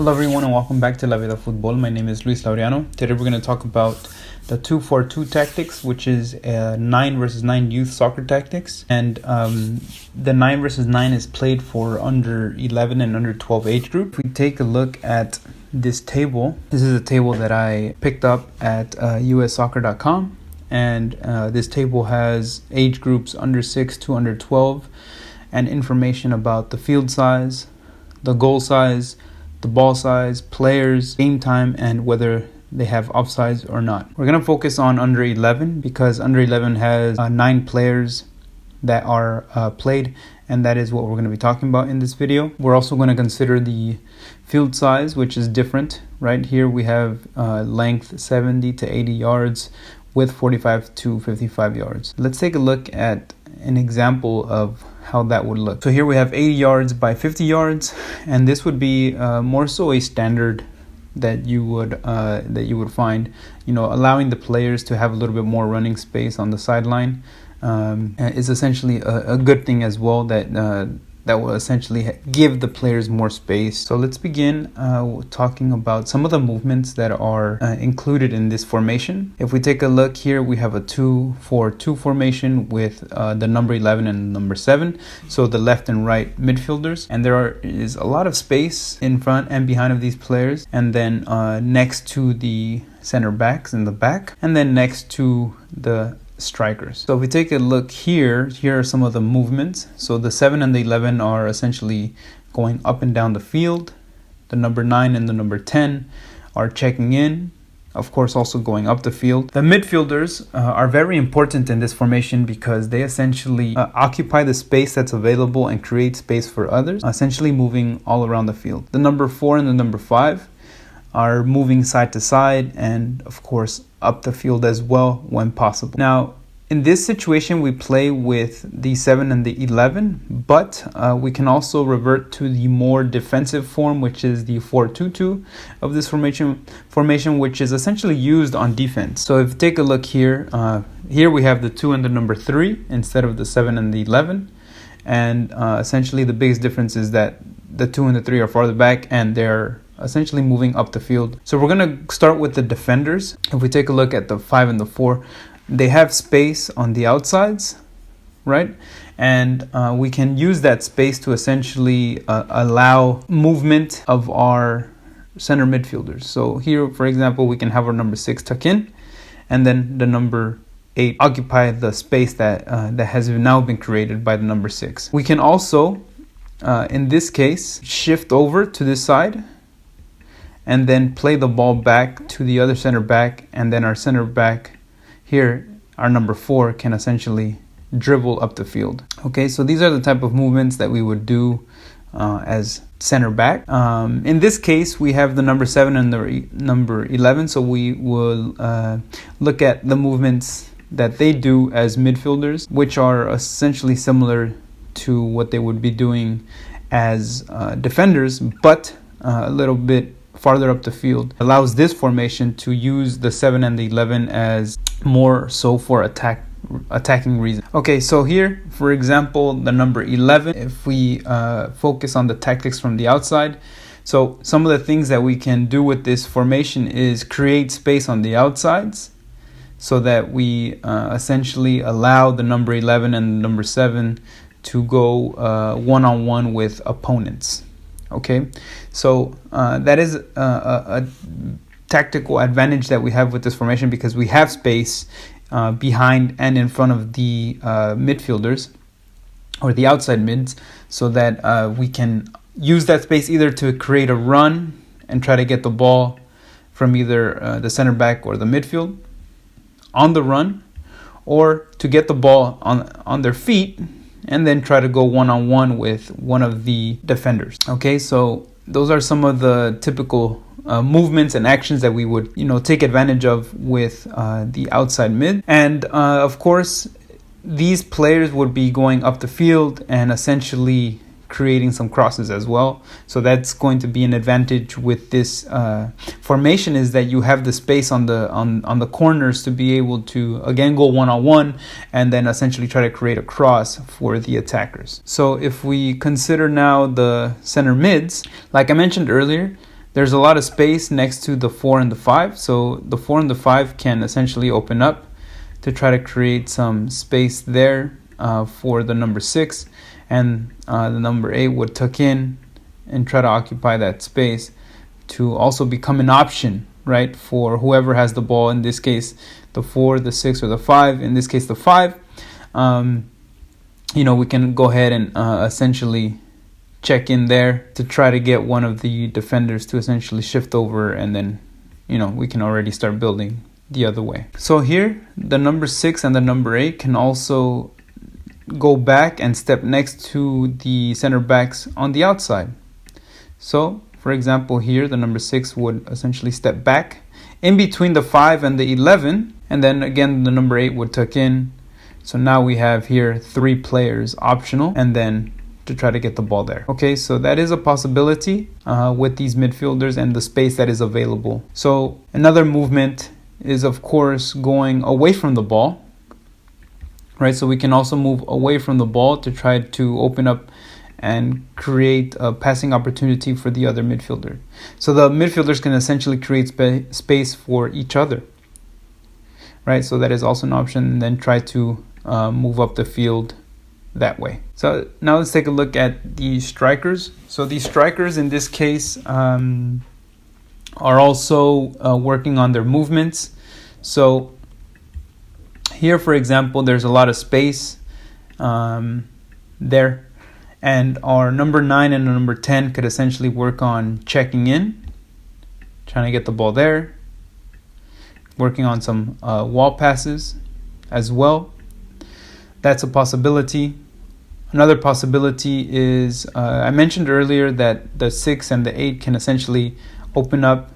Hello everyone and welcome back to Vida Fútbol. My name is Laureano. Today we're going to talk about the 2-4-2 tactics, which is 9 versus 9 youth soccer tactics. And the 9 versus 9 is played for under 11 and under 12 age group. If we take a look at this table, this is a table that I picked up at ussoccer.com. And this table has age groups under 6 to under 12 and information about the field size, the goal size, the ball size, players, game time, and whether they have offsides or not. We're going to focus on under 11 because under 11 has 9 players that are played, and that is what we're going to be talking about in this video. We're also going to consider the field size, which is different. Right here we have length 70 to 80 yards, width 45 to 55 yards. Let's take a look at an example of how that would look. So here we have 80 yards by 50 yards, and this would be more so a standard that you would find, allowing the players to have a little bit more running space on the sideline is essentially a good thing as well, that will essentially give the players more space. So let's begin talking about some of the movements that are included in this formation. If we take a look here, we have a 2-4-2 formation with the number 11 and number 7, so the left and right midfielders, and there is a lot of space in front and behind of these players, and then next to the center backs in the back, and then next to the strikers. So if we take a look here are some of the movements. So the 7 and the 11 are essentially going up and down the field. The number 9 and the number 10 are checking in, of course also going up the field. The midfielders are very important in this formation because they essentially occupy the space that's available and create space for others, essentially moving all around the field. The number 4 and the number 5 are moving side to side and of course up the field as well when possible. Now in this situation we play with the 7 and the 11, but we can also revert to the more defensive form, which is the 4-2-2 of this formation, which is essentially used on defense. So if you take a look here, here we have the 2 and the number 3 instead of the 7 and the 11, and essentially the biggest difference is that the 2 and the 3 are farther back and they're essentially moving up the field. So we're going to start with the defenders. If we take a look at the 5 and the 4, they have space on the outsides, right? And we can use that space to essentially allow movement of our center midfielders. So here, for example, we can have our number 6 tuck in, and then the number 8 occupy the space that has now been created by the number 6. We can also, in this case, shift over to this side and then play the ball back to the other center back, and then our center back here, our number 4, can essentially dribble up the field. Okay, so these are the type of movements that we would do as center back. In this case, we have the number 7 and the number 11, so we will look at the movements that they do as midfielders, which are essentially similar to what they would be doing as defenders, but a little bit farther up the field. Allows this formation to use the 7 and the 11 as more so for attacking reasons. Okay, so here, for example, the number 11, if we focus on the tactics from the outside, so some of the things that we can do with this formation is create space on the outsides so that we essentially allow the number 11 and the number 7 to go one-on-one with opponents. Okay, so that is a tactical advantage that we have with this formation because we have space behind and in front of the midfielders or the outside mids, so that we can use that space either to create a run and try to get the ball from either the center back or the midfield on the run, or to get the ball on their feet and then try to go one-on-one with one of the defenders. Okay, so those are some of the typical movements and actions that we would, take advantage of with the outside mid. And of course, these players would be going up the field and essentially creating some crosses as well. So that's going to be an advantage with this formation, is that you have the space on the corners to be able to again go one-on-one and then essentially try to create a cross for the attackers. So if we consider now the center mids, like I mentioned earlier, there's a lot of space next to the 4 and the 5. So the 4 and the 5 can essentially open up to try to create some space there for the number 6. And the number 8 would tuck in and try to occupy that space to also become an option, right, for whoever has the ball, in this case the 4, the 6, or the 5. In this case the 5. We can go ahead and essentially check in there to try to get one of the defenders to essentially shift over, and then we can already start building the other way. So here the number 6 and the number 8 can also go back and step next to the center backs on the outside. So for example, here the number 6 would essentially step back in between the 5 and the 11, and then again the number 8 would tuck in. So now we have here 3 players optional, and then to try to get the ball there. Okay, so that is a possibility with these midfielders and the space that is available. So another movement is, of course, going away from the ball, right? So we can also move away from the ball to try to open up and create a passing opportunity for the other midfielder. So the midfielders can essentially create space for each other, right? So that is also an option, and then try to move up the field that way. So now let's take a look at the strikers. So the strikers in this case are also working on their movements. So here, for example, there's a lot of space there, and our number 9 and number 10 could essentially work on checking in, trying to get the ball there, working on some wall passes as well. That's a possibility. Another possibility is, I mentioned earlier that the 6 and the 8 can essentially open up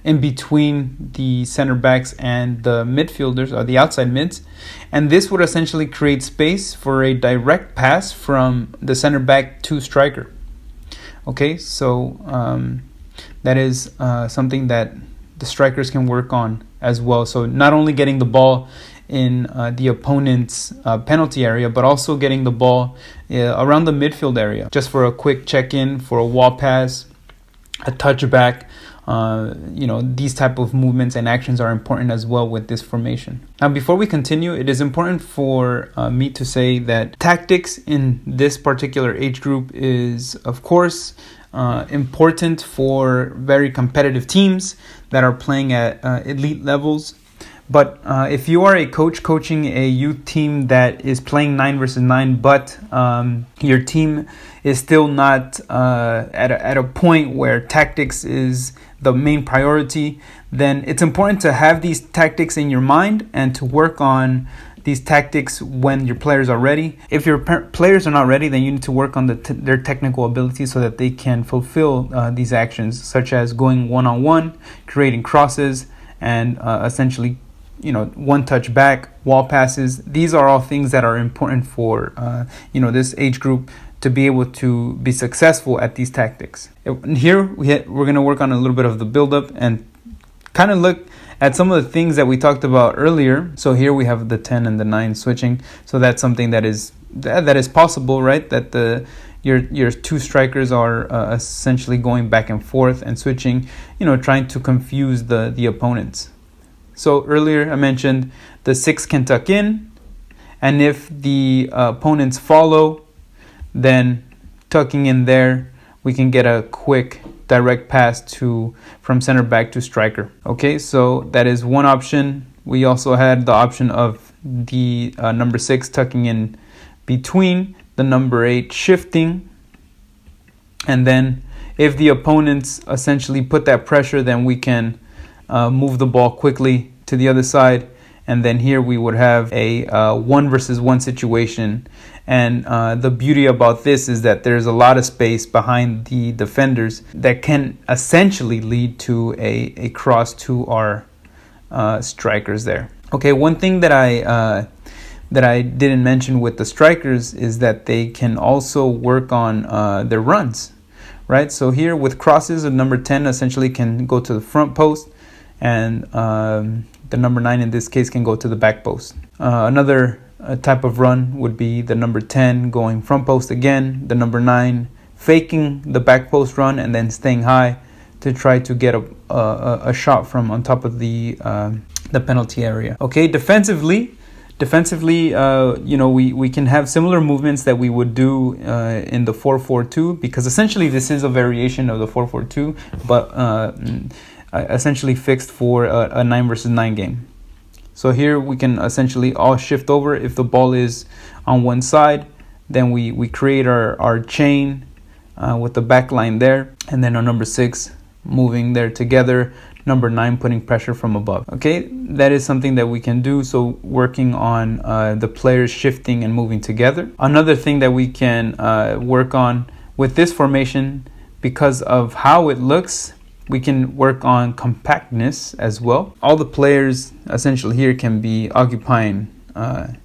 in between the center backs and the midfielders, or the outside mids. And this would essentially create space for a direct pass from the center back to striker. Okay, so that is something that the strikers can work on as well. So not only getting the ball in the opponent's penalty area, but also getting the ball around the midfield area, just for a quick check-in, for a wall pass, a touchback. These type of movements and actions are important as well with this formation. Now, before we continue, it is important for me to say that tactics in this particular age group is, of course, important for very competitive teams that are playing at elite levels. But if you are a coach coaching a youth team that is playing 9 versus 9, but your team is still not at a point where tactics is the main priority, then it's important to have these tactics in your mind and to work on these tactics when your players are ready. If your players are not ready, then you need to work on their technical ability so that they can fulfill these actions, such as going one-on-one, creating crosses, and essentially one touch back, wall passes. These are all things that are important for this age group to be able to be successful at these tactics. Here we're going to work on a little bit of the build-up and kind of look at some of the things that we talked about earlier. So here we have the 10 and the 9 switching. So that's something that is possible, right? That your 2 strikers are essentially going back and forth and switching, trying to confuse the opponents. So earlier I mentioned the 6 can tuck in, and if the opponents follow, then tucking in there, we can get a quick direct pass from center back to striker. Okay, so that is one option. We also had the option of the number 6 tucking in between the number 8, shifting, and then if the opponents essentially put that pressure, then we can move the ball quickly to the other side, and then here we would have a 1 versus 1 situation. And the beauty about this is that there's a lot of space behind the defenders that can essentially lead to a cross to our strikers there. Okay, one thing that I didn't mention with the strikers is that they can also work on their runs, right? So here with crosses, the number 10 essentially can go to the front post, and the number 9 in this case can go to the back post. Another type of run would be the number 10 going front post again, the number 9 faking the back post run and then staying high to try to get a shot from on top of the penalty area. Okay, defensively, we can have similar movements that we would do in the 4-4-2, because essentially this is a variation of the 4-4-2, but essentially fixed for a 9 versus 9 game. So here we can essentially all shift over. If the ball is on one side, then we create our chain with the back line there, and then on number 6 moving there together, number 9 putting pressure from above. Okay, that is something that we can do. So working on the players shifting and moving together. Another thing that we can work on with this formation, because of how it looks, we can work on compactness as well. All the players essentially here can be occupying the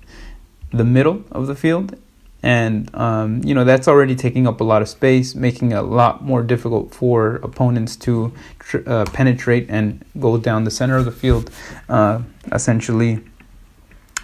middle of the field, and that's already taking up a lot of space, making it a lot more difficult for opponents to penetrate and go down the center of the field, essentially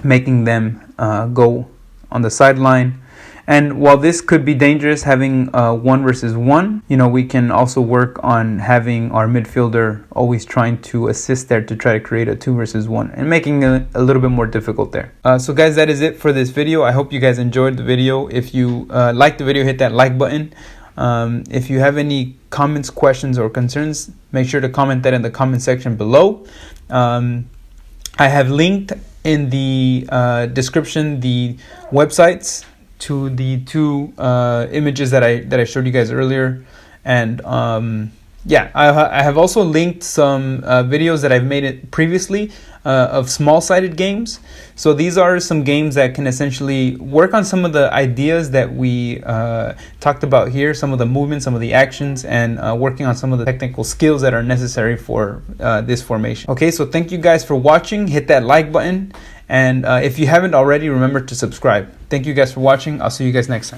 making them go on the sideline. And while this could be dangerous, having 1 versus 1, we can also work on having our midfielder always trying to assist there to try to create a 2 versus 1 and making it a little bit more difficult there. So guys, that is it for this video. I hope you guys enjoyed the video. If you liked the video, hit that like button. If you have any comments, questions, or concerns, make sure to comment that in the comment section below. I have linked in the description the websites to the 2 images that I showed you guys earlier, and I have also linked some videos that I've made it previously of small-sided games. So these are some games that can essentially work on some of the ideas that we talked about here, some of the movements, some of the actions, and working on some of the technical skills that are necessary for this formation. Okay, so thank you guys for watching. Hit that like button. And if you haven't already, remember to subscribe. Thank you guys for watching. I'll see you guys next time.